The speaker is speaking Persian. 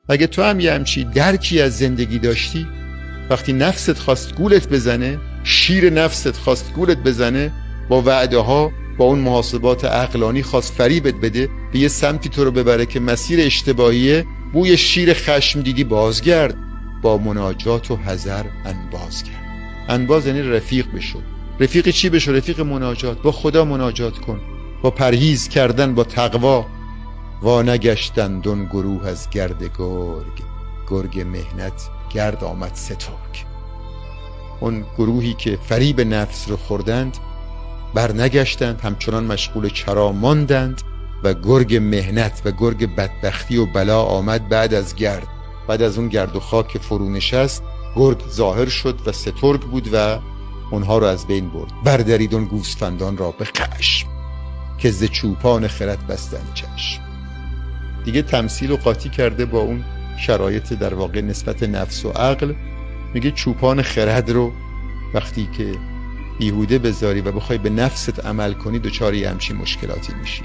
اگه تو هم یه همچی درکی از زندگی داشتی، وقتی نفست خواست گولت بزنه، شیر نفست خواست گولت بزنه، با وعده ها، با اون محاسبات عقلانی خواست فریبت بده، به یه سمتی تو رو ببره که مسیر اشتباهیه، بوی شیر خشم دیدی بازگرد، با مناجات و حذر انباز کرد. انباز یعنی رفیق بشو. رفیق چی بشو؟ رفیق مناجات. با خدا مناجات کن، با پرهیز کردن، با تقوا. وا نگشتند اون گروه از گرد گرگ مهنت گرد آمد سترگ. اون گروهی که فریب نفس رو خوردند بر نگشتند، همچنان مشغول چرا ماندند و گرگ مهنت و گرگ بدبختی و بلا آمد بعد از گرد. بعد از اون گرد و خاک فرو نشست، گرگ ظاهر شد و سترگ بود و اونها رو از بین برد. بردرید اون گوسفندان را به خشم، که ز چوپان خرد بستند چشم. دیگه تمثیل و قاطی کرده با اون شرایط در واقع نسبت نفس و عقل. میگه چوپان خرد رو وقتی که بیهوده بذاری و بخوای به نفست عمل کنی، دچار همچین مشکلاتی میشی.